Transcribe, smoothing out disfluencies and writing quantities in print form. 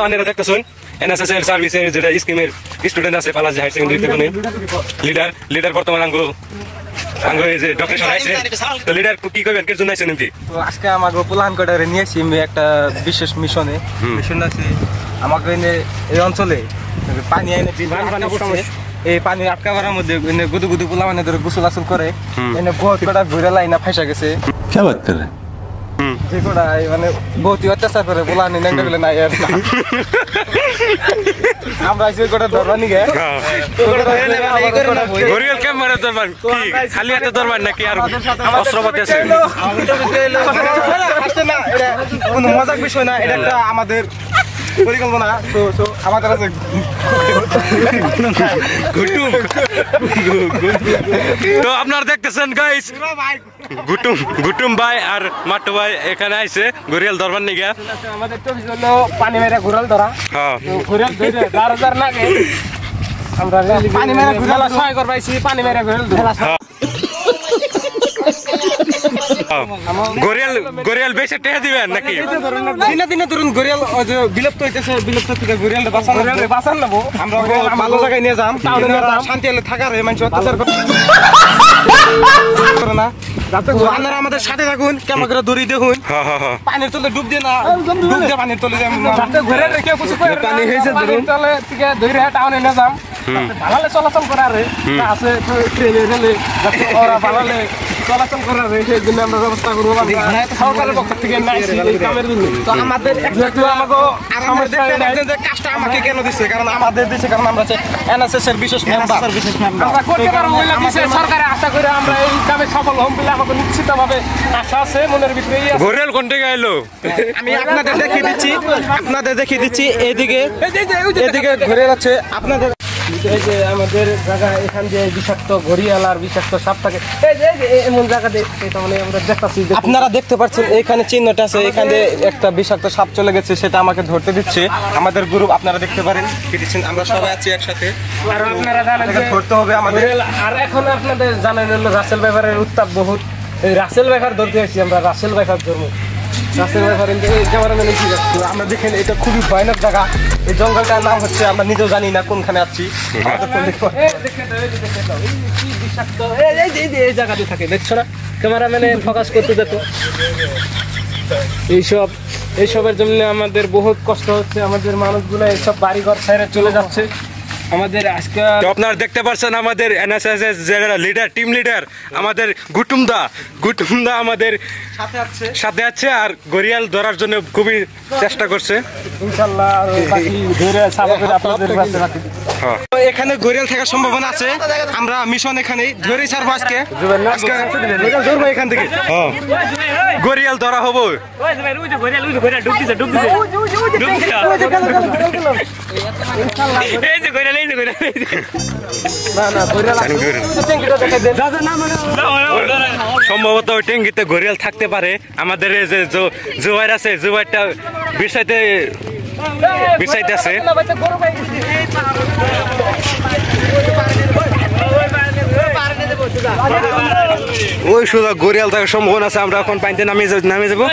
আপনারা দেখতেছেন এনএসএস এর সার্ভিসের যেটা স্কিমের স্টুডেন্ট আছে পালাজ হায়ার সেকেন্ডারি থেকে লিডার বর্তমান এই যে ডক্টর শোনাইছে তো লিডার কি কইবেন কে জন্য আইছেন এমপি? তো আজকে আমাকে প্লান করে নিয়েছি একটা বিশেষ মিশনে আছে আমাকে এই অঞ্চলে পানি আইনে এই পানি আটকাবার মধ্যে গুদু গুদু পোলা মানে ধরে গোসল আসল করে এনে বহুত কটা ঘুরে লাইনা ফাইসা গেছে যে কটা মানে বহুত অত্যাচার করে পোলা আনি নাইটা বলে নাই আর আমরা আইছি কটা ধরবা নি গে গরিয়াল ক্যামেরা ধরবার কি খালি হাতে ধরবার নাকি আর অস্ত্রপাতি আছে? না এটা কোনো মজাক বিষয় না, এটা একটা আমাদের পরিকল্পনা। তো আমাদের আছে তো আপনারা দেখতেছেন গাইস গুটুম ভাই আর মাট্টু ভাই এখানে আইছে গরিয়াল ধরবার নিগা। আমাদের তো হলো পানি মেরে ঘুরাল ধরা। হ্যাঁ ঘুরাল ধরে 10000 লাগে আমরা পানি মেরে ঘুরাল সহায় করবাইছি পানি মেরে ঘুরাল ধরা। গরিয়াল বেশি টেহা দিবেন নাকি? দিনে দিনে ধরুন গরিয়াল যে বিলুপ্ত হইতেছে, বিলুপ্ত থেকে গরিয়াল বাঁচান নেবো আমরা ভালো জায়গায় নিয়ে যাম, টাউনে নিয়ে যাম, শান্তি হলে থাকার মানুষ অত্যাচার করে না। আপনারা আমাদের সাথে থাকুন, কেমন করে দড়ি দেখুন, পানির তলে ডুব দিয়ে না, ডুব দিয়ে পানির তলে ঘুরে রেখে পানি হয়েছে তলে থেকে ধরে টাউনে নিয়ে যাম, ভালো চলাচল করার আছে ট্রেনে রেলে ওরা ভালো চলাচল করার সেই জন্য আমরা ব্যবস্থা করবো সরকারের পক্ষ থেকে এই কামের জন্য। তো আমাদের কাজটা আমাকে কেন দিচ্ছে, কারণ আমাদের দিচ্ছে কারণ আমরা এনএসএস এর বিশেষ মেম্বার, আমরা করতে পারবো সরকারের আশা করে আমরা এই কামে সফল হম বলে আমাকে নিশ্চিত ভাবে আশা আছে মনের ভিতরে। গরিয়াল কোন থেকে আইলো আমি আপনাদের দেখিয়ে দিচ্ছি এদিকে ঘুরে যাচ্ছে আপনাদের এই যে আমাদের জায়গা এখান দিয়ে বিষাক্ত ঘড়িয়াল আর বিষাক্ত সাপ থাকে, এই যে এমন জায়গা মানে আমরা দেখতেছি আপনারা দেখতে পাচ্ছেন এখানে চিহ্নটা আছে, এখানে একটা বিষাক্ত সাপ চলে গেছে সেটা আমাকে ধরতে দিচ্ছে আমাদের গ্রুপ, আপনারা দেখতে পারেন আমরা সবাই আছি একসাথে। আর আপনারা জানেন ধরতে হবে আমাদের। আর এখন আপনাদের জানেন হলো রাসেল ব্যাপারের উত্তাপ বহুত, এই রাসেল ব্যাপার ধরতে আসছি আমরা, রাসেল ব্যাপার ধরবো আমরা দেখেন এটা খুবই ভয়ানক জায়গা, এই জঙ্গলটার নাম হচ্ছে আমরা নিজেও জানি না কোনখানে আছি। এই জায়গাতে থাকে দেখছো না, ক্যামেরাম্যানে ফোকাস করতে দেখো। এইসবের জন্য আমাদের বহুত কষ্ট হচ্ছে, আমাদের মানুষগুলো এইসব বাড়িঘর ছেড়ে চলে যাচ্ছে। আমাদের আজকে আপনারা দেখতে পাচ্ছেন আমাদের এনএসএস এর লিডার, টিম লিডার আমাদের গুটুম দা আমাদের সাথে আছে আর গরিয়াল ধরার জন্য খুবই চেষ্টা করছে ইনশাআল্লাহ। এখানে গরিয়াল থাকার সম্ভাবনা আছে, আমরা মিশন এখানেই ধরে ছাড়বো আজকে ধরবো এখান থেকে গরিয়াল ধরা হবো। সম্ভবত ওই ট্যাঙ্কিতে গরিয়াল থাকতে পারে, আমাদের যে জুবাইর আছে জুবাইরটা বিষাইতে আছে। ওই সোজা গরিয়াল থাকার সম্ভাবনা আছে, আমরা এখন পানিতে নামিয়ে যাবো।